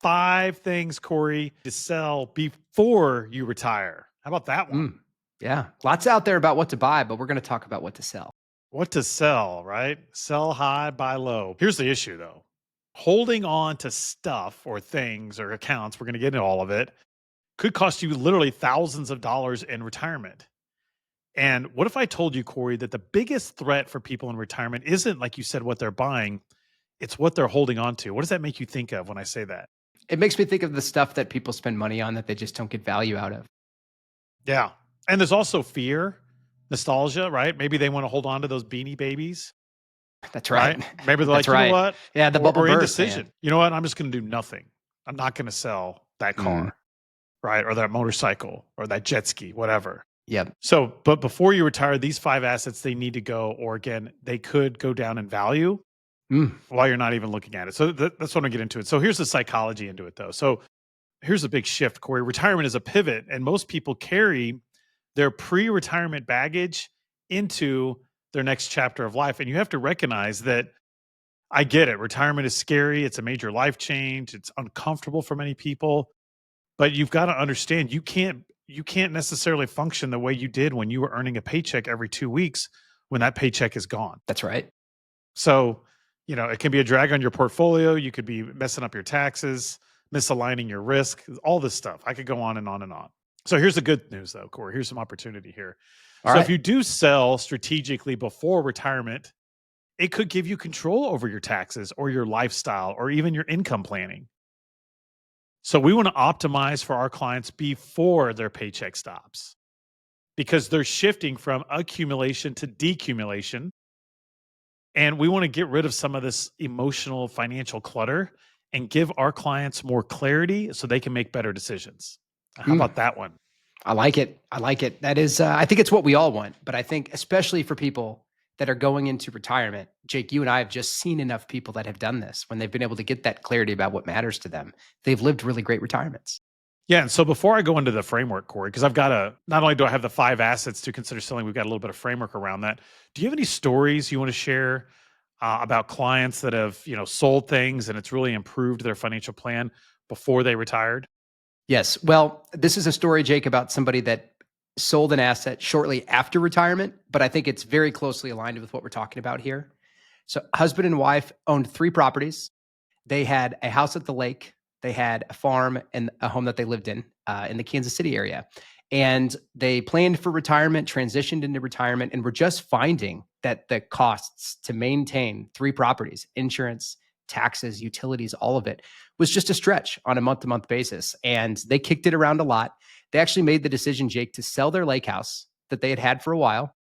5 things, Cory, to sell before you retire. How about that one? Yeah, lots out there about what to buy, but we're going to talk about what to sell. What to sell, right? Sell high, buy low. Here's the issue, though. Holding on to stuff or things or accounts, we're going to get into all of it, could cost you literally thousands of dollars in retirement. And what if I told you, Cory, that the biggest threat for people in retirement isn't, like you said, what they're buying, it's what they're holding on to. What does that make you think of when I say that? It makes me think of the stuff that people spend money on that they just don't get value out of. Yeah. And there's also fear, nostalgia, right? Maybe they want to hold on to those Beanie Babies. That's right. Maybe they're That's like, you know right. what? Yeah, the bubble Or burst, indecision. man. You know what? I'm just going to do nothing. I'm not going to sell that car, right? Or that motorcycle or that jet ski, whatever. Yep. So, but before you retire, these 5 assets, they need to go, or again, they could go down in value while you're not even looking at it. So that's when I get into it. So here's the psychology into it, though. So here's a big shift, Cory. Retirement is a pivot, and most people carry their pre-retirement baggage into their next chapter of life. And you have to recognize that I get it. Retirement is scary. It's a major life change. It's uncomfortable for many people, but you've got to understand you can't necessarily function the way you did when you were earning a paycheck every 2 weeks when that paycheck is gone. That's right. So, it can be a drag on your portfolio. You could be messing up your taxes, misaligning your risk, all this stuff. I could go on and on and on. So here's the good news, though, Cory. Here's some opportunity here. If you do sell strategically before retirement, it could give you control over your taxes or your lifestyle or even your income planning. So we want to optimize for our clients before their paycheck stops because they're shifting from accumulation to decumulation. And we want to get rid of some of this emotional financial clutter and give our clients more clarity so they can make better decisions. How about that one? I like it. That is, I think it's what we all want, but I think especially for people that are going into retirement, Jake, you and I have just seen enough people that have done this when they've been able to get that clarity about what matters to them. They've lived really great retirements. Yeah. And so before I go into the framework, Cory, because not only do I have the 5 assets to consider selling, we've got a little bit of framework around that. Do you have any stories you want to share about clients that have, sold things and it's really improved their financial plan before they retired? Yes. Well, this is a story, Jake, about somebody that sold an asset shortly after retirement, but I think it's very closely aligned with what we're talking about here. So husband and wife owned 3 properties. They had a house at the lake. They had a farm and a home that they lived in the Kansas City area. And they planned for retirement, transitioned into retirement, and were just finding that the costs to maintain 3 properties, insurance, taxes, utilities, all of it was just a stretch on a month-to-month basis. And they kicked it around a lot. They actually made the decision, Jake, to sell their lake house that they had had for a while,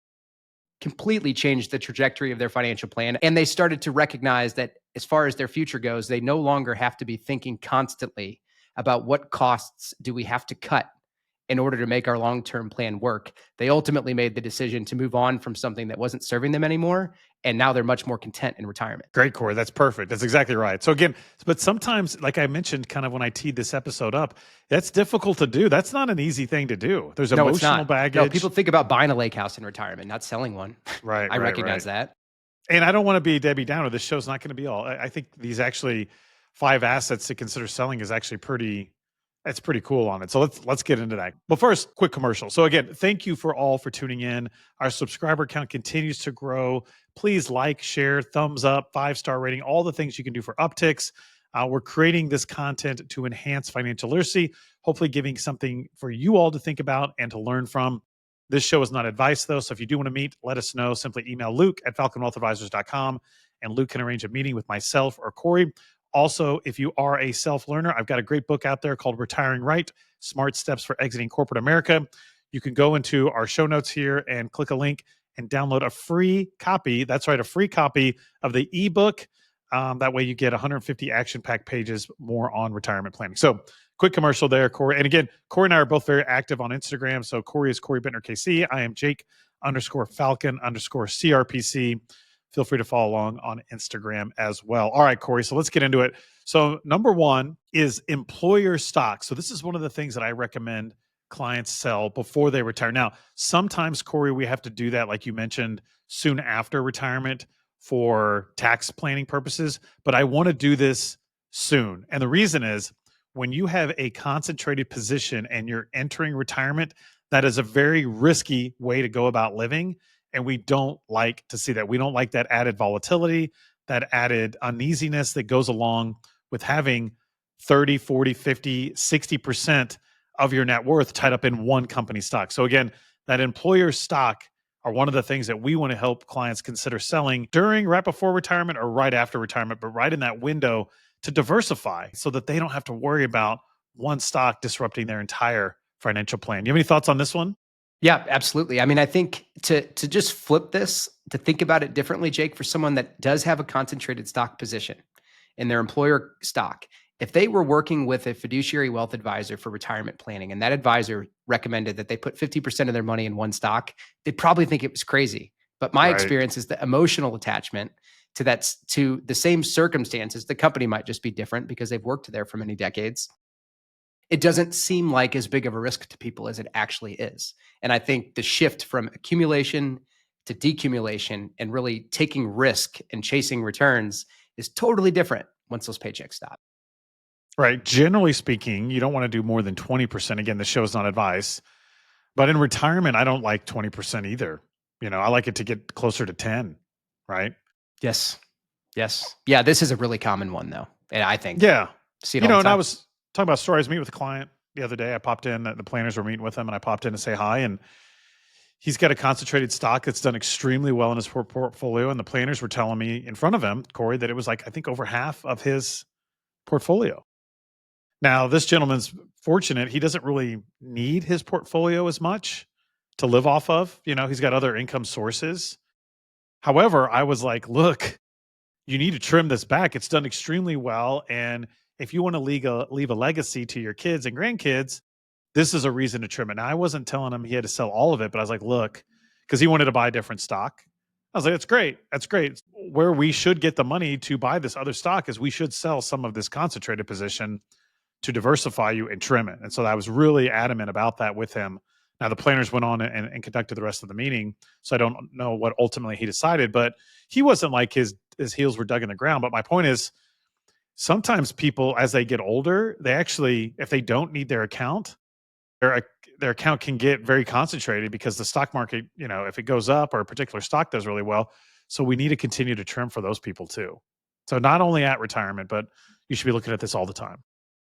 completely changed the trajectory of their financial plan. And they started to recognize that as far as their future goes, they no longer have to be thinking constantly about what costs do we have to cut in order to make our long-term plan work. They ultimately made the decision to move on from something that wasn't serving them anymore. And now they're much more content in retirement. Great, Cory. That's perfect. That's exactly right. So again, but sometimes, like I mentioned, kind of when I teed this episode up, that's difficult to do. That's not an easy thing to do. There's emotional baggage. No, people think about buying a lake house in retirement, not selling one. Right. I recognize that. And I don't want to be Debbie Downer. This show's not going to be all. I think these actually 5 assets to consider selling is actually pretty cool on it. So let's get into that. But first, quick commercial. So again, thank you for tuning in. Our subscriber count continues to grow. Please like, share, thumbs up, 5-star rating, all the things you can do for Upticks. We're creating this content to enhance financial literacy, hopefully giving something for you all to think about and to learn from. This show is not advice, though. So if you do want to meet, let us know. Simply email Luke@FalconWealthAdvisors.com, and Luke can arrange a meeting with myself or Cory. Also, if you are a self-learner, I've got a great book out there called Retiring Right, Smart Steps for Exiting Corporate America. You can go into our show notes here and click a link and download a free copy. That's right, a free copy of the ebook. That way you get 150 action-packed pages more on retirement planning. So quick commercial there, Cory. And again, Cory and I are both very active on Instagram. So Cory is Cory Bittner KC. I am Jake_Falcon_CRPC. Feel free to follow along on Instagram as well. All right, Cory. So let's get into it. So number 1 is employer stock. So this is one of the things that I recommend clients sell before they retire. Now, sometimes, Cory, we have to do that, like you mentioned, soon after retirement for tax planning purposes, but I want to do this soon. And the reason is when you have a concentrated position and you're entering retirement, that is a very risky way to go about living. And we don't like to see that. We don't like that added volatility, that added uneasiness that goes along with having 30, 40, 50, 60% of your net worth tied up in one company stock. So again, that employer stock are one of the things that we want to help clients consider selling during, right before retirement or right after retirement, but right in that window to diversify so that they don't have to worry about one stock disrupting their entire financial plan. You have any thoughts on this one? Yeah, absolutely. I mean, I think to just flip this, to think about it differently, Jake, for someone that does have a concentrated stock position in their employer stock, if they were working with a fiduciary wealth advisor for retirement planning, and that advisor recommended that they put 50% of their money in one stock, they'd probably think it was crazy. But my experience is the emotional attachment to to the same circumstances. The company might just be different because they've worked there for many decades. It doesn't seem like as big of a risk to people as it actually is. And I think the shift from accumulation to decumulation and really taking risk and chasing returns is totally different once those paychecks stop. Right. Generally speaking, you don't want to do more than 20%. Again, the show is not advice. But in retirement, I don't like 20% either. I like it to get closer to 10, right? Yes. Yes. Yeah, this is a really common one though. And I think see it all the and I time. was talking about stories. Meet with a client the other day. I popped in, the planners were meeting with him, and I popped in to say hi. And he's got a concentrated stock that's done extremely well in his portfolio. And the planners were telling me in front of him, Cory, that it was like, I think over half of his portfolio. Now, this gentleman's fortunate. He doesn't really need his portfolio as much to live off of. He's got other income sources. However, I was like, look, you need to trim this back. It's done extremely well. And if you want to leave a legacy to your kids and grandkids, this is a reason to trim it. Now, I wasn't telling him he had to sell all of it, but I was like, look, because he wanted to buy a different stock. I was like, that's great. That's great. Where we should get the money to buy this other stock is we should sell some of this concentrated position to diversify you and trim it. And so I was really adamant about that with him. Now, the planners went on and conducted the rest of the meeting. So I don't know what ultimately he decided, but he wasn't like his heels were dug in the ground. But my point is, sometimes people, as they get older, they actually, if they don't need their account, their account can get very concentrated because the stock market, if it goes up or a particular stock does really well. So we need to continue to trim for those people too. So not only at retirement, but you should be looking at this all the time.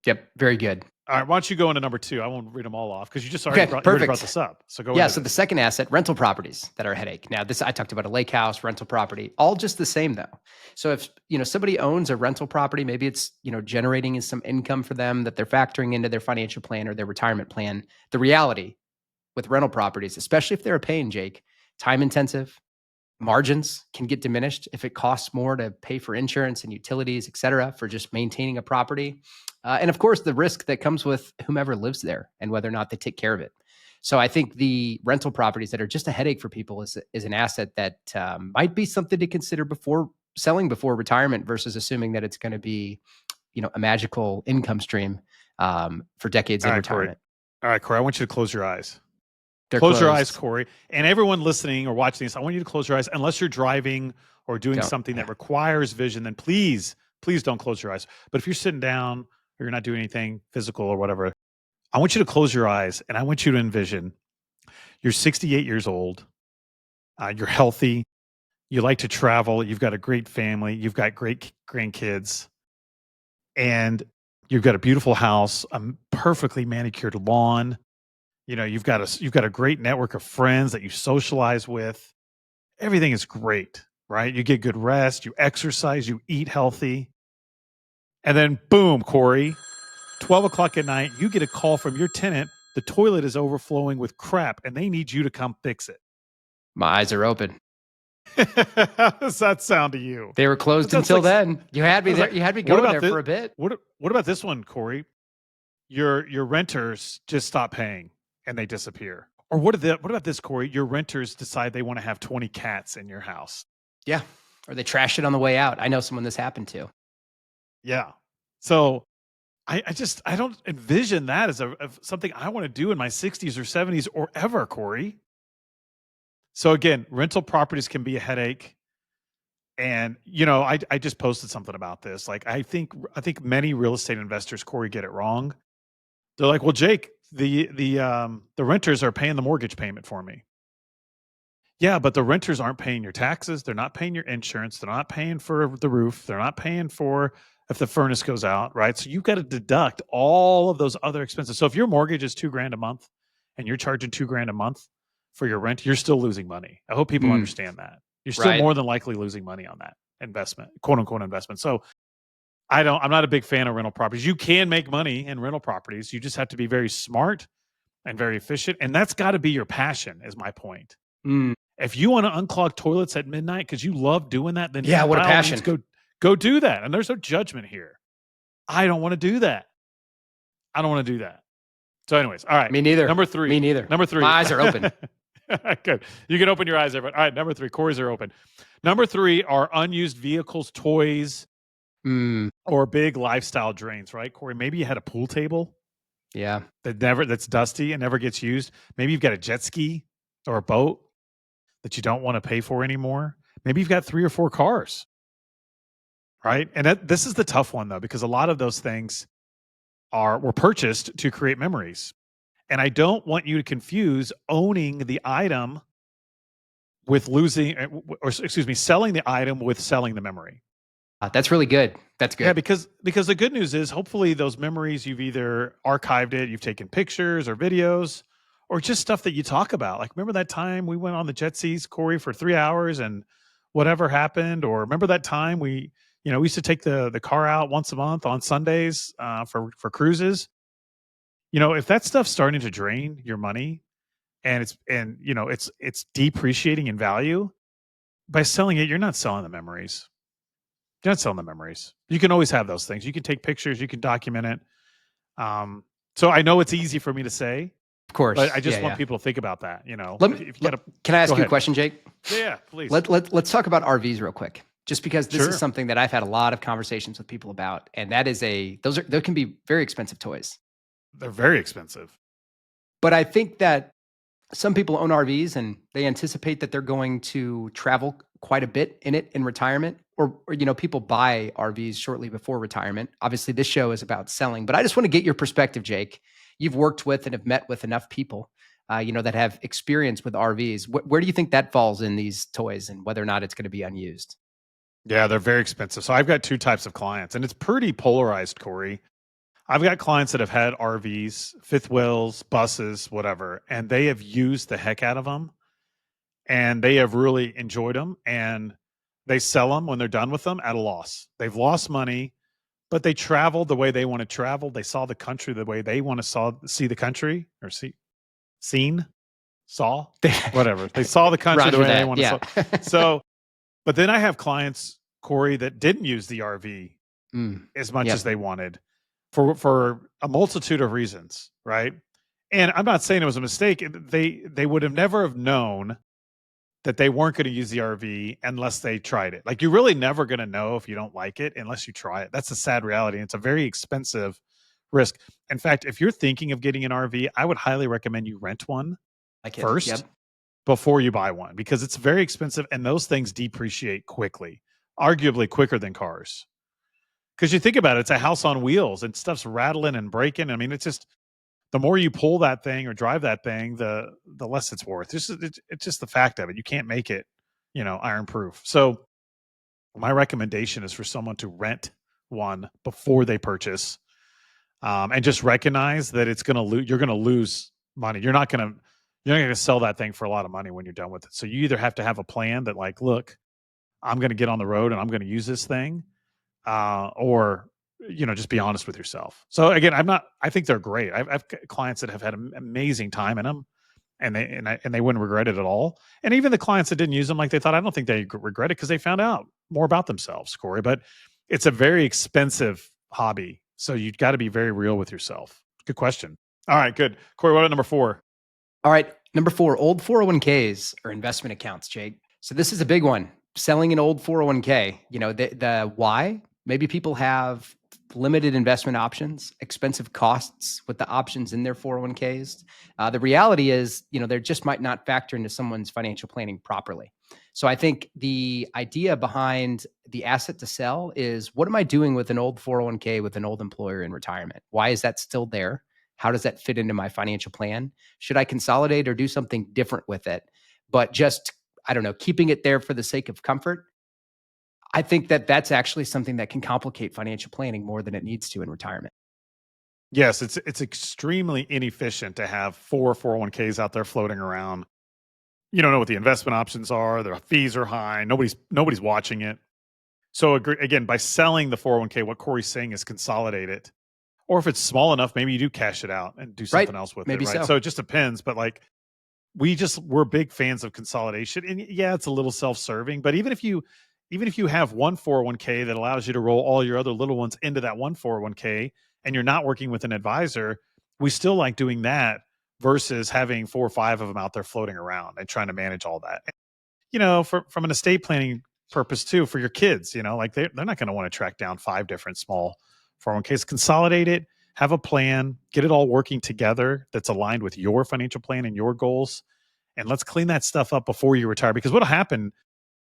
Yep. Very good. All right. Why don't you go into number 2? I won't read them all off because you just already brought this up. So go. Yeah. So the second asset, rental properties that are a headache. Now, I talked about a lake house, rental property, all just the same though. So if somebody owns a rental property, maybe it's generating some income for them that they're factoring into their financial plan or their retirement plan. The reality with rental properties, especially if they're a pain, Jake, time intensive, margins can get diminished if it costs more to pay for insurance and utilities, et cetera, for just maintaining a property. And of course, the risk that comes with whomever lives there and whether or not they take care of it. So I think the rental properties that are just a headache for people is an asset that might be something to consider before selling before retirement versus assuming that it's going to be, a magical income stream for decades in retirement. All right, Cory, I want you to close your eyes. Close your eyes, Cory. And everyone listening or watching this, I want you to close your eyes. Unless you're driving or doing something that requires vision, then please don't close your eyes. But if you're sitting down or you're not doing anything physical or whatever, I want you to close your eyes and I want you to envision you're 68 years old. You're healthy. You like to travel. You've got a great family. You've got great grandkids. And you've got a beautiful house, a perfectly manicured lawn. You've got a great network of friends that you socialize with. Everything is great, right? You get good rest, you exercise, you eat healthy. And then boom, Cory, 12 o'clock at night, you get a call from your tenant. The toilet is overflowing with crap and they need you to come fix it. My eyes are open. How does that sound to you? They were closed until then. You had me there. You had me going there for a bit. What about this one, Cory? Your renters just stop paying and they disappear. Or what about this, Cory? Your renters decide they want to have 20 cats in your house. Yeah. Or they trash it on the way out. I know someone this happened to. Yeah. So I don't envision that as something I want to do in my 60s or 70s or ever, Cory. So again, rental properties can be a headache. And, you know, I just posted something about this. Like, I think many real estate investors, Corey, get it wrong. They're like, well, Jake, the renters are paying the mortgage payment for me. Yeah, but the renters aren't paying your taxes. They're not paying your insurance. They're not paying for the roof. They're not paying for if the furnace goes out, right? So you've got to deduct all of those other expenses. So if your mortgage is $2,000 a month and you're charging $2,000 a month for your rent, you're still losing money. I hope people understand that. You're still Right. more than likely losing money on that investment, quote unquote investment. So I'm not a big fan of rental properties. You can make money in rental properties. You just have to be very smart and very efficient. And that's got to be your passion, is my point. Mm. If you want to unclog toilets at midnight because you love doing that, then Yeah, what a by all means, passion. go do that. And there's no judgment here. I don't want to do that. I don't want to do that. So, anyways, all right. Me neither. Number three. Me neither. Number three. My eyes are open. Good. You can open your eyes, everyone. All right. Number three. Corey's are open. Number three are unused vehicles, toys, or big lifestyle drains. Right, Corey? Maybe you had a pool table. Yeah. That's dusty and never gets used. Maybe you've got a jet ski or a boat that you don't want to pay for anymore. Maybe you've got 3 or 4 cars, right? And this is the tough one though, because a lot of those things were purchased to create memories. And I don't want you to confuse owning the item with selling the item with selling the memory. That's really good. That's good. Yeah, because the good news is hopefully those memories, you've either archived it, you've taken pictures or videos, or just stuff that you talk about. Like, remember that time we went on the jet skis, Corey, for 3 hours and whatever happened? Or remember that time we used to take the car out once a month on Sundays for cruises. If that stuff's starting to drain your money and it's depreciating in value, by selling it, you're not selling the memories. You're not selling the memories. You can always have those things. You can take pictures, you can document it. So I know it's easy for me to say, of course, but I just want people to think about that. Can I ask you a question, Jake? Yeah, please. Let's talk about RVs real quick, just because this is something that I've had a lot of conversations with people about, and that is those can be very expensive toys. They're very expensive. But I think that some people own RVs and they anticipate that they're going to travel quite a bit in it in retirement, or people buy RVs shortly before retirement. Obviously, this show is about selling, but I just want to get your perspective, Jake. You've worked with and have met with enough people, that have experience with RVs. Where do you think that falls in these toys, and whether or not it's going to be unused? Yeah, they're very expensive. So I've got 2 types of clients, and it's pretty polarized, Corey. I've got clients that have had RVs, fifth wheels, buses, whatever, and they have used the heck out of them, and they have really enjoyed them, and they sell them when they're done with them at a loss. They've lost money, but they traveled the way they want to travel. They saw the country the way they want to see the country, or whatever. They saw the country the way they want to see. So, but then I have clients, Corey, that didn't use the RV as much as they wanted for a multitude of reasons, right? And I'm not saying it was a mistake. They would have never have known that they weren't going to use the RV unless they tried it. Like, you're really never going to know if you don't like it unless you try it. That's a sad reality. It's a very expensive risk. In fact, if you're thinking of getting an RV, I would highly recommend you rent one first before you buy one, because it's very expensive and those things depreciate quickly, arguably quicker than cars. Because you think about it, it's a house on wheels and stuff's rattling and breaking. I mean, it's just, the more you pull that thing or drive that thing, the less it's worth. It's just the fact of it. You can't make it, iron proof. So my recommendation is for someone to rent one before they purchase, and just recognize that you're going to lose money. You're not going to sell that thing for a lot of money when you're done with it. So you either have to have a plan that, like, look, I'm going to get on the road and I'm going to use this thing, or just be honest with yourself. So again, I think they're great. I've clients that have had an amazing time in them, and they wouldn't regret it at all. And even the clients that didn't use them, like they thought, I don't think they regret it because they found out more about themselves, Corey. But it's a very expensive hobby. So you've got to be very real with yourself. Good question. All right, good. Corey, what about number 4? All right. Number 4, old 401ks or investment accounts, Jake. So this is a big one. Selling an old 401k, the why. Maybe people have limited investment options, expensive costs with the options in their 401ks. The reality is, they just might not factor into someone's financial planning properly. So I think the idea behind the asset to sell is, what am I doing with an old 401k with an old employer in retirement? Why is that still there? How does that fit into my financial plan? Should I consolidate or do something different with it? But just, I don't know, keeping it there for the sake of comfort, I think that that's actually something that can complicate financial planning more than it needs to in retirement. Yes, it's extremely inefficient to have 401ks out there floating around. You don't know what the investment options are. The fees are high. Nobody's watching it. So again, by selling the 401k, what Cory's saying is consolidate it. Or if it's small enough, maybe you do cash it out and do something else with Maybe it, right? so. So it just depends. But like, we're big fans of consolidation. And yeah, it's a little self-serving, but even if you have one 401k that allows you to roll all your other little ones into that one 401k and you're not working with an advisor, we still like doing that versus having 4 or 5 of them out there floating around and trying to manage all that. From an estate planning purpose too, for your kids, like they're not going to want to track down 5 different small 401ks. Consolidate it, have a plan, get it all working together that's aligned with your financial plan and your goals. And let's clean that stuff up before you retire, because what'll happen,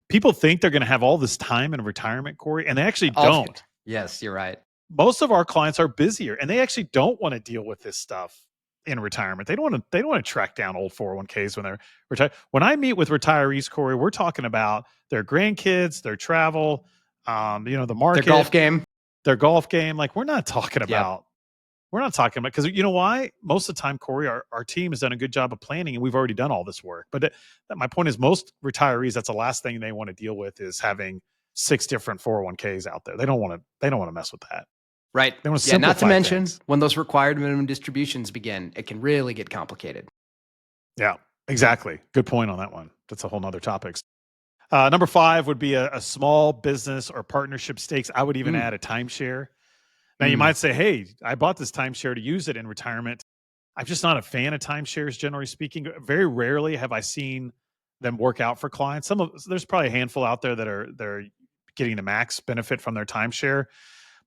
people think they're going to have all this time in retirement, Cory, and they actually don't. Yes, you're right. Most of our clients are busier and they actually don't want to deal with this stuff in retirement. They don't want to track down old 401ks when they're retired. When I meet with retirees, Cory, we're talking about their grandkids, their travel, the market, their golf game. Like, we're not talking about, because you know why? Most of the time, Cory, our team has done a good job of planning and we've already done all this work. But my point is, most retirees, that's the last thing they want to deal with, is having 6 different 401ks out there. They don't want to mess with that. Right. They want to Yeah, not to mention things. When those required minimum distributions begin, it can really get complicated. Yeah, exactly. Good point on that one. That's a whole nother topic. Number 5 would be a small business or partnership stakes. I would even add a timeshare. Now you might say, hey, I bought this timeshare to use it in retirement. I'm just not a fan of timeshares, generally speaking. Very rarely have I seen them work out for clients. There's probably a handful out there that are getting the max benefit from their timeshare.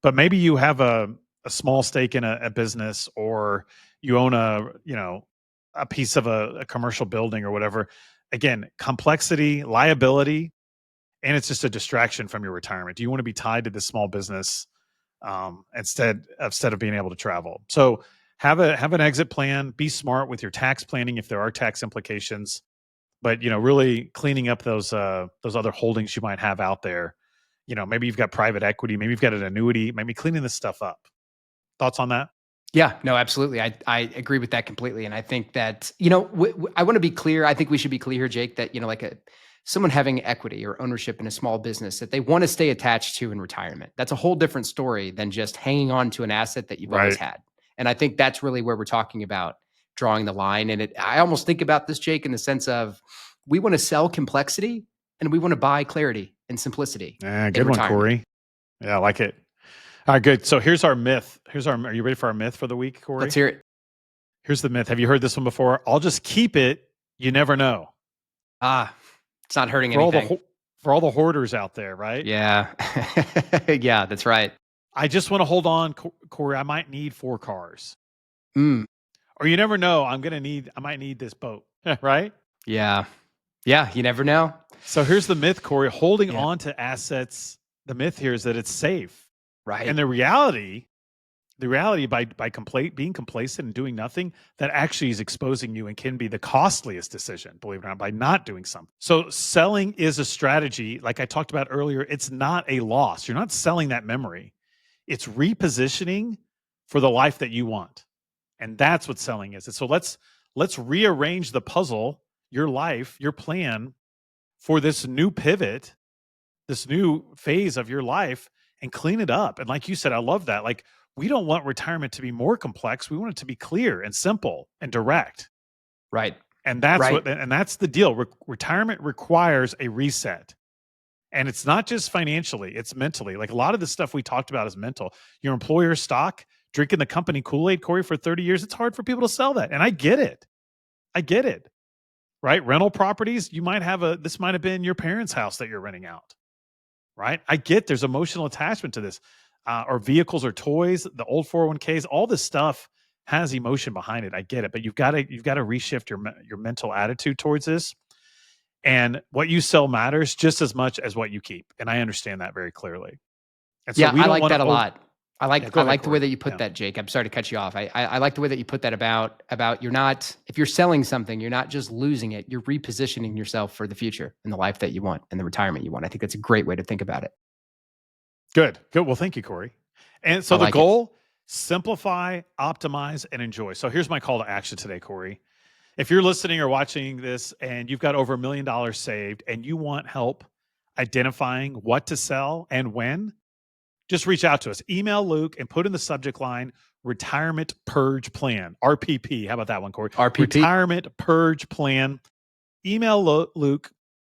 But maybe you have a small stake in a business, or you own a piece of a commercial building or whatever. Again, complexity, liability, and it's just a distraction from your retirement. Do you want to be tied to this small business instead of being able to travel? So have an exit plan. Be smart with your tax planning if there are tax implications. But really cleaning up those other holdings you might have out there. Maybe you've got private equity, maybe you've got an annuity, maybe cleaning this stuff up. Thoughts on that? Yeah, no, absolutely. I agree with that completely. And I think that, I want to be clear. I think we should be clear here, Jake, that, someone having equity or ownership in a small business that they want to stay attached to in retirement, that's a whole different story than just hanging on to an asset that you've always had. And I think that's really where we're talking about drawing the line. And I almost think about this, Jake, in the sense of, we want to sell complexity and we want to buy clarity and simplicity. Good one, Cory. Yeah, I like it. All right, good. So here's our myth. Are you ready for our myth for the week, Cory? Let's hear it. Here's the myth. Have you heard this one before? I'll just keep it. You never know. It's not hurting anything. For all the hoarders out there, right? Yeah. Yeah, that's right. I just want to hold on, Cory. I might need 4 cars. Or you never know. I might need this boat, right? Yeah. Yeah, you never know. So here's the myth, Cory. Holding on to assets, the myth here is that it's safe. Right. And the reality by being complacent and doing nothing, that actually is exposing you and can be the costliest decision, believe it or not, by not doing something. So selling is a strategy. Like I talked about earlier, it's not a loss. You're not selling that memory. It's repositioning for the life that you want. And that's what selling is. And so let's rearrange the puzzle, your life, your plan, for this new pivot, this new phase of your life, and clean it up. And like you said, I love that. Like, we don't want retirement to be more complex. We want it to be clear and simple and direct. Right. And that's the deal. Retirement requires a reset. And it's not just financially, it's mentally. Like, a lot of the stuff we talked about is mental. Your employer stock, drinking the company Kool-Aid, Cory, for 30 years, it's hard for people to sell that. And I get it. Right? Rental properties, this might have been your parents' house that you're renting out. Right? I get there's emotional attachment to this. or vehicles or toys, the old 401ks, all this stuff has emotion behind it. I get it, but you've got to reshift your mental attitude towards this. And what you sell matters just as much as what you keep. And I understand that very clearly. And so Yeah, I like that a lot. I like Yeah, go ahead, the way Cory. that you put that, Jake. I'm sorry to cut you off. I like the way that you put that about you're not, if you're selling something, you're not just losing it, you're repositioning yourself for the future and the life that you want and the retirement you want. I think that's a great way to think about it. Good. Well, thank you, Cory. And so I the like it. goal, simplify, optimize, and enjoy. So here's my call to action today, Cory. If you're listening or watching this and you've got over $1 million saved and you want help identifying what to sell and when, just reach out to us. Email Luke and put in the subject line Retirement Purge Plan, RPP. How about that one, Cory? RPP. Retirement Purge Plan. Email Luke.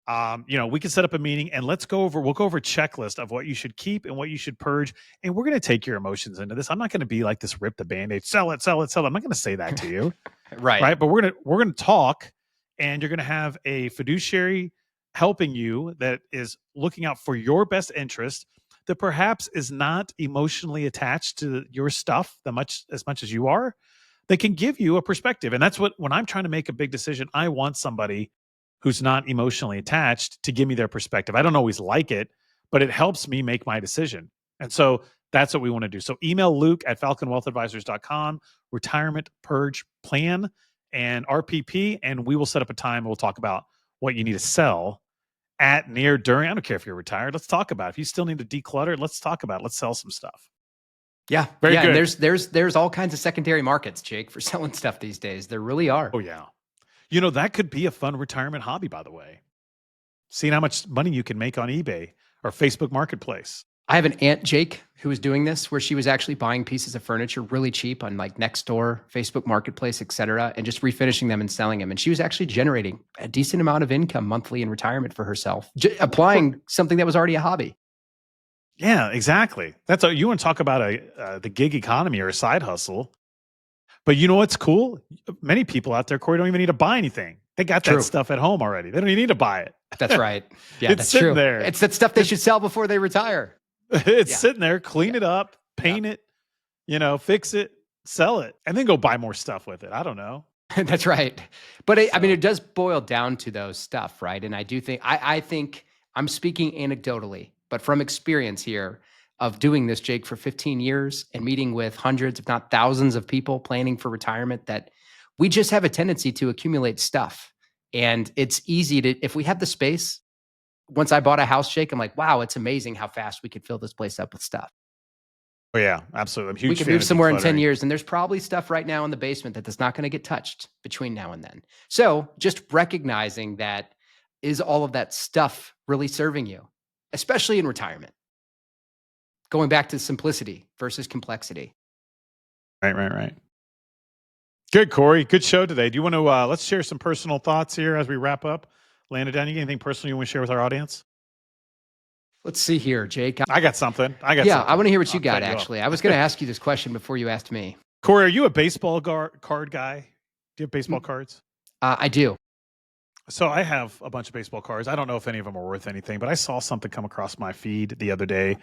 We can set up a meeting and we'll go over a checklist of what you should keep and what you should purge. And we're going to take your emotions into this. I'm not going to be like this, rip the Band-Aid, sell it. I'm not going to say that to you. Right. But we're going to talk, and you're going to have a fiduciary helping you that is looking out for your best interest, that perhaps is not emotionally attached to your stuff as much as you are. They can give you a perspective. And that's when I'm trying to make a big decision, I want somebody who's not emotionally attached to give me their perspective. I don't always like it, but it helps me make my decision. And so that's what we want to do. So email Luke at falconwealthadvisors.com, retirement purge plan and RPP, and we will set up a time. We'll talk about what you need to sell at, near, during. I don't care if you're retired. Let's talk about it. If you still need to declutter, let's talk about it. Let's sell some stuff. Yeah. Very good. And there's all kinds of secondary markets, Jake, for selling stuff these days. There really are. Oh, yeah. That could be a fun retirement hobby, by the way. Seeing how much money you can make on eBay or Facebook Marketplace. I have an aunt, Jake, who was doing this, where she was actually buying pieces of furniture really cheap on like Nextdoor, Facebook Marketplace, et cetera, and just refinishing them and selling them. And she was actually generating a decent amount of income monthly in retirement for herself, applying something that was already a hobby. Yeah, exactly. That's you want to talk about the gig economy or a side hustle. But you know what's cool? Many people out there, Cory, don't even need to buy anything. They got that stuff at home already. They don't even need to buy it. That's right. Yeah, it's sitting true. there. It's that stuff they should sell before they retire. It's sitting there. Clean it up, paint it, fix it, sell it, and then go buy more stuff with it. I don't know. That's right. But it does boil down to those stuff, right? And I do think, I think I'm speaking anecdotally, but from experience here of doing this, Jake, for 15 years and meeting with hundreds, if not thousands of people planning for retirement, that we just have a tendency to accumulate stuff. And it's easy to, if we have the space, once I bought a house, Jake, I'm like, wow, it's amazing how fast we could fill this place up with stuff. Oh yeah, absolutely. I'm huge. We could move somewhere in 10 years, and there's probably stuff right now in the basement that's not going to get touched between now and then. So just recognizing that, is all of that stuff really serving you, especially in retirement? Going back to simplicity versus complexity. Right. Good, Cory. Good show today. Do you want to, let's share some personal thoughts here as we wrap up? Land it down. You got anything personal you want to share with our audience? Let's see here, Jake. I got something. I want to hear what you got, actually. I was going to ask you this question before you asked me. Cory, are you a baseball card guy? Do you have baseball cards? I do. So I have a bunch of baseball cards. I don't know if any of them are worth anything, but I saw something come across my feed the other day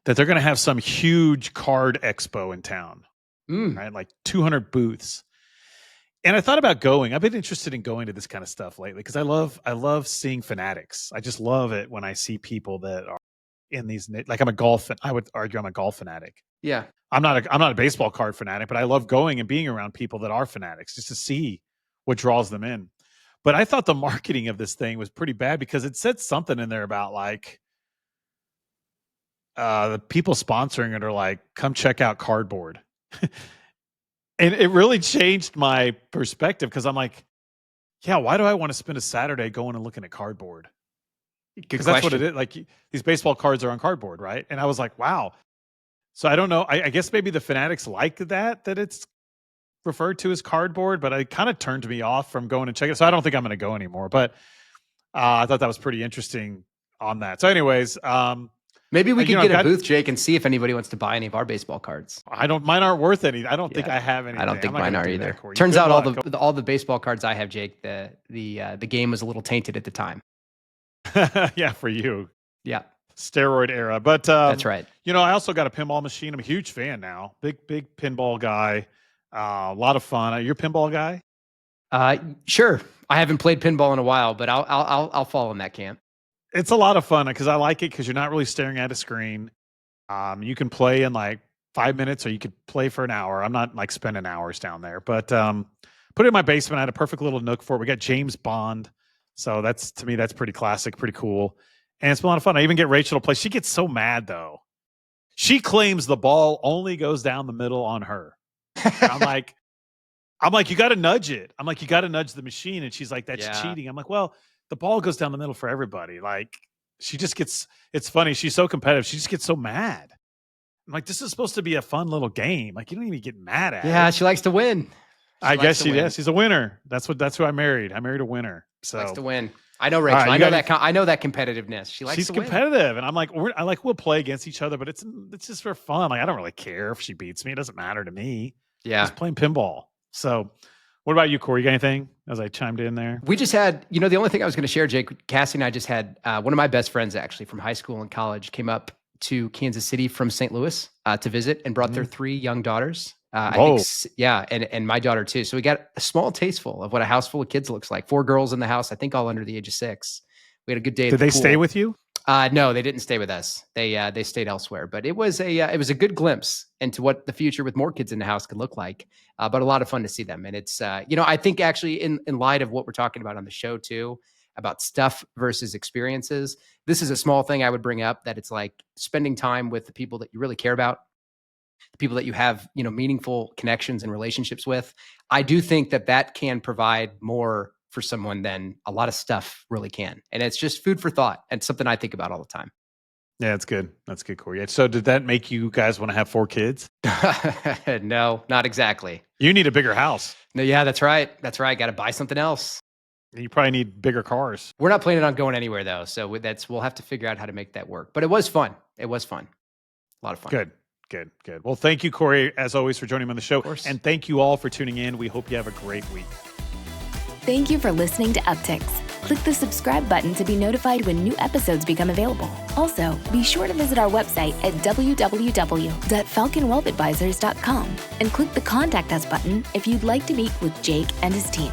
that they're going to have some huge card expo in town, right? Like 200 booths. And I thought about going. I've been interested in going to this kind of stuff lately because I love seeing fanatics. I just love it when I see people that are in these, like I would argue I'm a golf fanatic. Yeah. I'm not a baseball card fanatic, but I love going and being around people that are fanatics just to see what draws them in. But I thought the marketing of this thing was pretty bad because it said something in there about like, the people sponsoring it are like, come check out cardboard. And it really changed my perspective because I'm like, yeah, why do I want to spend a Saturday going and looking at cardboard? Because that's what it is. Like these baseball cards are on cardboard, right? And I was like, wow. So I don't know. I guess maybe the fanatics like that it's referred to as cardboard, but it kind of turned me off from going and checking it. So I don't think I'm going to go anymore. But I thought that was pretty interesting on that. So anyways, maybe we could get a booth, Jake, and see if anybody wants to buy any of our baseball cards. Mine aren't worth any. I don't think I have any. I don't think mine are either. Turns out all the baseball cards I have, Jake, the game was a little tainted at the time. Yeah, for you. Yeah. Steroid era. But That's right. I also got a pinball machine. I'm a huge fan now. Big pinball guy. A lot of fun. You're a pinball guy? Sure. I haven't played pinball in a while, but I'll fall in that camp. It's a lot of fun because I like it because you're not really staring at a screen. You can play in like 5 minutes or you could play for an hour. I'm not like spending hours down there, but put it in my basement. I had a perfect little nook for it. We got James Bond. So to me, that's pretty classic, pretty cool. And it's been a lot of fun. I even get Rachel to play. She gets so mad though. She claims the ball only goes down the middle on her. And I'm like, you got to nudge it. I'm like, you got to nudge the machine. And she's like, that's cheating. I'm like, well, the ball goes down the middle for everybody. Like she just gets, it's funny. She's so competitive. She just gets so mad. I'm like, this is supposed to be a fun little game. Like you don't even get mad at it. Yeah. She likes to win. I guess she does. She's a winner. That's who I married. I married a winner. So likes to win. I know Rachel. I know that competitiveness. She's competitive, and I'm like, we'll play against each other, but it's just for fun. Like I don't really care if she beats me. It doesn't matter to me. Yeah, just playing pinball. So, what about you, Cory? You got anything? As I chimed in there, we just had. The only thing I was going to share, Jake, Cassie, and I just had one of my best friends actually from high school and college came up to Kansas City from St. Louis to visit and brought their 3 young daughters. I think, and my daughter too. So we got a small tasteful of what a house full of kids looks like. 4 girls in the house, I think all under the age of 6. We had a good day. Did they stay with you? No, they didn't stay with us. They stayed elsewhere. But it was a good glimpse into what the future with more kids in the house could look like. But a lot of fun to see them. And it's I think actually in light of what we're talking about on the show too, about stuff versus experiences, this is a small thing I would bring up, that it's like spending time with the people that you really care about, the people that you have, meaningful connections and relationships with. I do think that can provide more for someone than a lot of stuff really can. And it's just food for thought and something I think about all the time. Yeah, that's good. That's good, Cory. So did that make you guys want to have 4 kids? No, not exactly. You need a bigger house. No, yeah, that's right. Got to buy something else. You probably need bigger cars. We're not planning on going anywhere though. So we'll have to figure out how to make that work. But it was fun. A lot of fun. Good. Well, thank you, Cory, as always, for joining me on the show. And thank you all for tuning in. We hope you have a great week. Thank you for listening to Upticks. Click the subscribe button to be notified when new episodes become available. Also, be sure to visit our website at www.falconwealthadvisors.com and click the Contact Us button if you'd like to meet with Jake and his team.